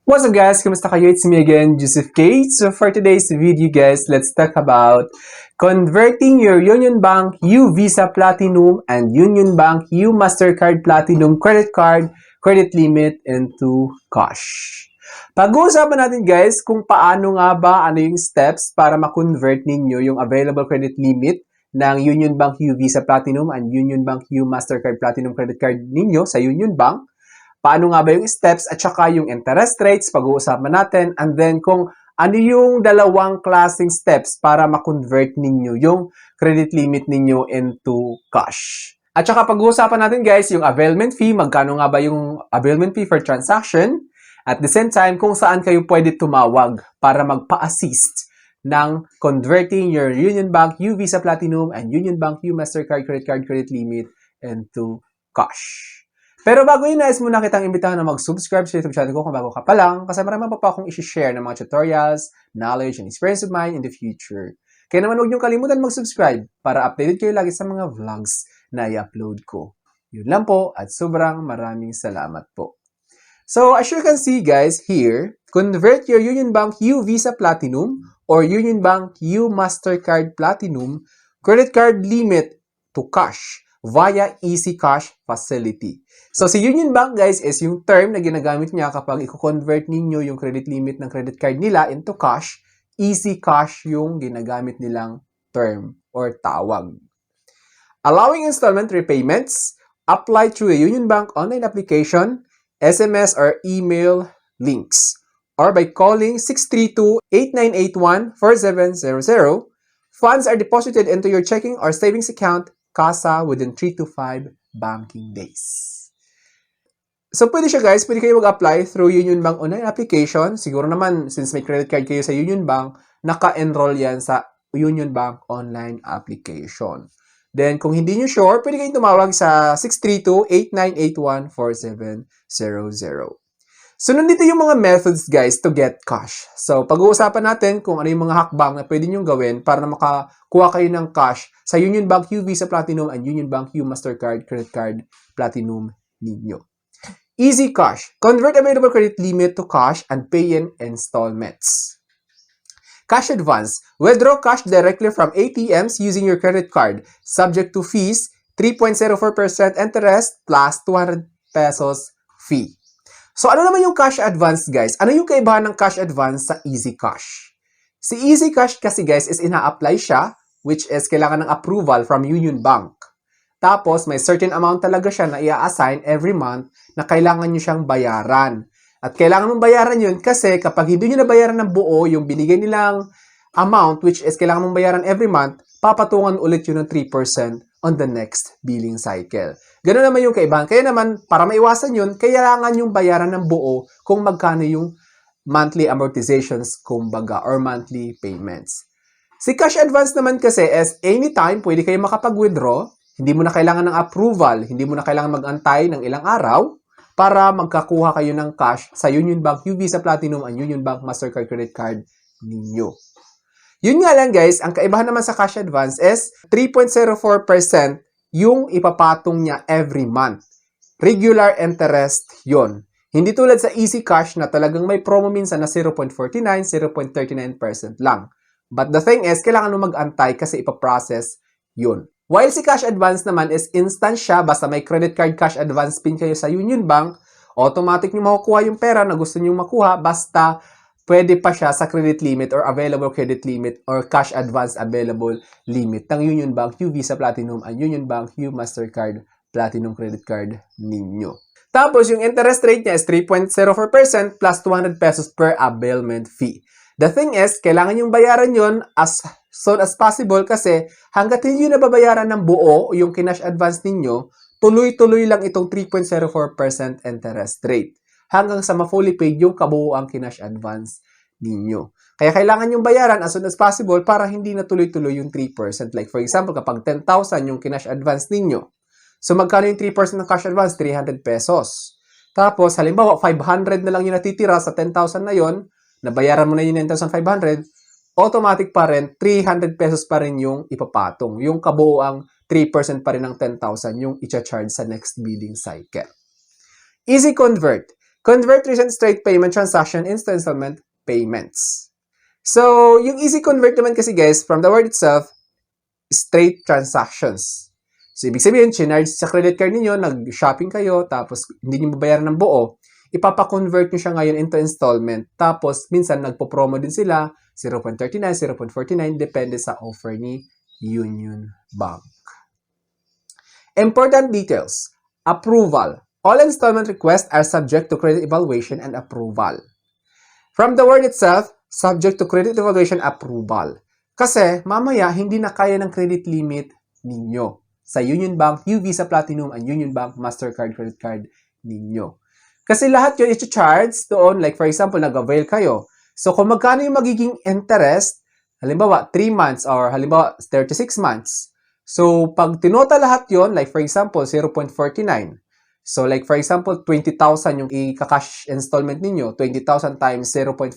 What's up guys? Kamusta kayo? It's me again, Joseph K. So for today's video guys, let's talk about converting your Union Bank U Visa Platinum and Union Bank U Mastercard Platinum credit card credit limit into cash. Pag-uusapan natin guys kung paano nga ba, ano yung steps para ma-convert ninyo yung available credit limit ng Union Bank U Visa Platinum and Union Bank U Mastercard Platinum credit card ninyo sa Union Bank. Paano nga ba yung steps at saka yung interest rates, pag-uusapan natin. And then kung ano yung dalawang klaseng steps para ma-convert ninyo yung credit limit ninyo into cash. At saka pag-uusapan natin guys, yung availment fee, magkano nga ba yung availment fee for transaction. At the same time, kung saan kayo pwede tumawag para magpa-assist ng converting your Union Bank U Visa Platinum and Union Bank U Mastercard credit card credit limit into cash. Pero bago yun, nais muna kitang imbitahan na mag-subscribe sa YouTube channel ko kung bago ka pa lang kasi marami pa akong isi-share ng mga tutorials, knowledge, and experience of mine in the future. Kaya naman huwag niyong kalimutan mag-subscribe para updated kayo lagi sa mga vlogs na i-upload ko. Yun lang po at sobrang maraming salamat po. So as you can see guys here, convert your Union Bank U Visa Platinum or Union Bank U Mastercard Platinum credit card limit to cash via Easy Cash Facility. So, si Union Bank, guys, is yung term na ginagamit niya kapag i-convert ninyo yung credit limit ng credit card nila into cash. Easy Cash yung ginagamit nilang term or tawag. Allowing installment repayments, apply through a Union Bank online application, SMS or email links, or by calling 632-8981-4700. Funds are deposited into your checking or savings account CASA within 3 to 5 banking days. So, pwede siya guys, pwede kayo mag-apply through Union Bank online application. Siguro naman, since may credit card kayo sa Union Bank, naka-enroll yan sa Union Bank online application. Then, kung hindi nyo sure, pwede kayong tumawag sa 632-8981-4700. So, nandito yung mga methods, guys, to get cash. So, pag-uusapan natin kung ano yung mga hakbang na pwede nyo gawin para na makakuha kayo ng cash sa Union Bank U Visa Platinum and Union Bank U Mastercard Credit Card Platinum ninyo. Easy Cash. Convert available credit limit to cash and pay in installments. Cash Advance. Withdraw cash directly from ATMs using your credit card. Subject to fees, 3.04% interest plus 200 pesos fee. So, ano naman yung cash advance, guys? Ano yung kaibahan ng cash advance sa Easy Cash? Si Easy Cash kasi, guys, is ina-apply siya, which is kailangan ng approval from Union Bank. Tapos, may certain amount talaga siya na i-assign every month na kailangan nyo siyang bayaran. At kailangan mong bayaran yun kasi kapag hindi nyo nabayaran ng buo yung binigay nilang amount, which is kailangan mong bayaran every month, papatungan ulit yun ng 3% on the next billing cycle. Ganun naman yung kaibahan. Kaya naman, para maiwasan yun, kailangan yung bayaran ng buo kung magkano yung monthly amortizations, kumbaga, or monthly payments. Si cash advance naman kasi is anytime pwede kayo makapag-withdraw, hindi mo na kailangan ng approval, hindi mo na kailangan mag-antay ng ilang araw para magkakuha kayo ng cash sa Union Bank U Visa Platinum and Union Bank Mastercard Credit Card ninyo. Yun nga lang guys, ang kaibahan naman sa cash advance is 3.04% yung ipapatong niya every month. Regular interest yon. Hindi tulad sa Easy Cash na talagang may promo minsan na 0.49, 0.39% lang. But the thing is, kailangan mo mag-antay kasi ipaprocess yun. While si cash advance naman is instant siya, basta may credit card cash advance pin kayo sa Union Bank, automatic nyo makukuha yung pera na gusto nyo makuha basta pwede pa siya sa credit limit or available credit limit or cash advance available limit ng Union Bank U Visa Platinum and Union Bank U Mastercard Platinum Credit Card ninyo. Tapos, yung interest rate niya is 3.04% plus 200 pesos per availment fee. The thing is, kailangan yung bayaran yon as soon as possible kasi hanggat hindi nyo nababayaran ng buo yung kinash advance ninyo, tuloy-tuloy lang itong 3.04% interest rate hanggang sa ma-fully paid yung kabuuang kinash advance ninyo. Kaya kailangan yung bayaran as soon as possible para hindi na tuloy-tuloy yung 3%. Like for example, kapag 10,000 yung kinash advance ninyo, so magkano yung 3% ng cash advance? 300 pesos. Tapos, halimbawa, 500 na lang yung natitira sa 10,000 na yon, nabayaran mo na yung 9,500, automatic pa rin, 300 pesos pa rin yung ipapatong. Yung kabuuang 3% pa rin ng 10,000 yung i-charge sa next billing cycle. Easy Convert. convert recent straight payment transaction into installment payments. So, yung easy convert naman kasi guys, from the word itself, straight transactions. So, ibig sabihin, chinarge sa credit card ninyo, nag-shopping kayo, tapos hindi nyo babayaran ng buo, ipapa-convert nyo siya ngayon into installment. Tapos, minsan, nagpo-promo din sila, 0.39, 0.49, depende sa offer ni Union Bank. Important details. Approval. All installment requests are subject to credit evaluation and approval. From the word itself, subject to credit evaluation approval. Kasi mamaya hindi na kaya ng credit limit ninyo sa Union Bank, U-Visa Platinum, and Union Bank Mastercard credit card ninyo. Kasi lahat yun i-charge doon, like for example, nag-avail kayo. So kung magkano yung magiging interest, halimbawa 3 months or halimbawa 36 months. So pag tinota lahat yon, like for example, 0.49. So like for example, 20,000 yung i-cash installment ninyo, 20,000 times 0.49%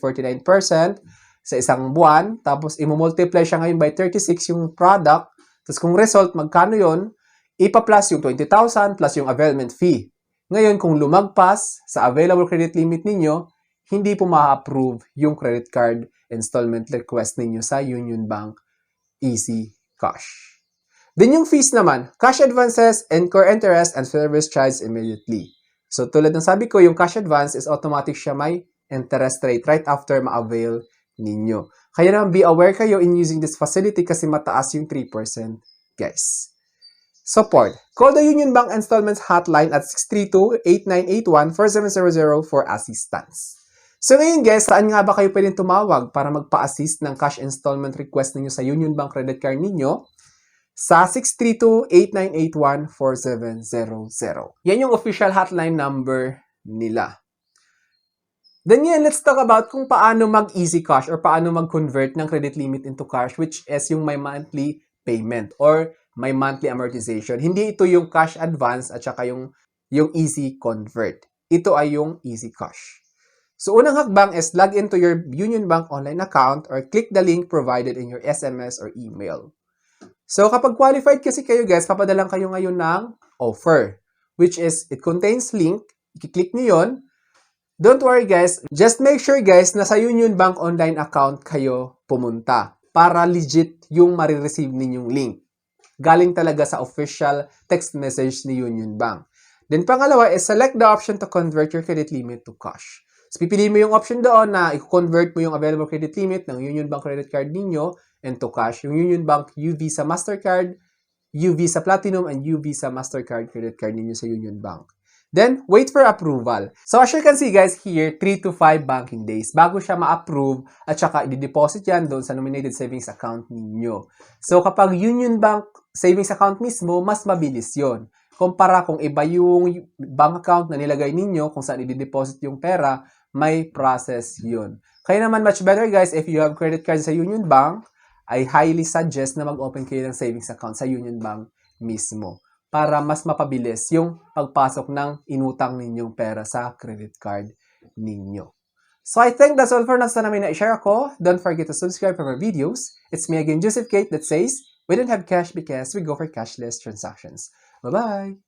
sa isang buwan, tapos i-multiply siya ngayon by 36 yung product, tapos kung result, magkano yon, ipa-plus yung 20,000 plus yung availment fee. Ngayon, kung lumagpas sa available credit limit ninyo, hindi po ma-approve yung credit card installment request ninyo sa Union Bank Easy Cash. Then yung fees naman, cash advances, incur interest, and service charge immediately. So tulad ng sabi ko, yung cash advance is automatic siya may interest rate right after ma-avail ninyo. Kaya naman be aware kayo in using this facility kasi mataas yung 3%, guys. Support. Call the Union Bank Installments Hotline at 632-8981-4700 for assistance. So ngayon guys, saan nga ba kayo pwedeng tumawag para magpa-assist ng cash installment request ninyo sa Union Bank credit card ninyo? Sa 632-8981-4700. Yan yung official hotline number nila. Then yan, let's talk about kung paano mag-easy cash or paano mag-convert ng credit limit into cash, which is yung may monthly payment or may monthly amortization. Hindi ito yung cash advance at saka yung easy convert. Ito ay yung easy cash. So unang hakbang is log into your Union Bank online account or click the link provided in your SMS or email. So, kapag qualified kasi kayo guys, papadalang kayo ngayon ng offer, which is, it contains link, i-click nyo yun. Don't worry guys, just make sure guys na sa Union Bank online account kayo pumunta para legit yung marireceive ninyong link. Galing talaga sa official text message ni Union Bank. Then pangalawa is select the option to convert your credit limit to cash. So, pipiliin mo yung option doon na i-convert mo yung available credit limit ng Union Bank credit card ninyo into cash, yung Union Bank U-Visa Mastercard, U-Visa Platinum, and U-Visa Mastercard credit card ninyo sa Union Bank. Then, wait for approval. So, as you can see guys here, 3 to 5 banking days bago siya ma-approve at saka i-deposit yan doon sa nominated savings account ninyo. So, kapag Union Bank savings account mismo, mas mabilis yon. Kumpara kung iba yung bank account na nilagay ninyo, kung saan i-deposit yung pera, may process yun. Kaya naman, much better guys, if you have credit card sa Union Bank, I highly suggest na mag-open kayo ng savings account sa Union Bank mismo para mas mapabilis yung pagpasok ng inutang ninyong pera sa credit card ninyo. So I think that's all for now. Sana may na-share ako. Don't forget to subscribe for more videos. It's me again, Joseph Kate, that says, we don't have cash because we go for cashless transactions. Bye-bye!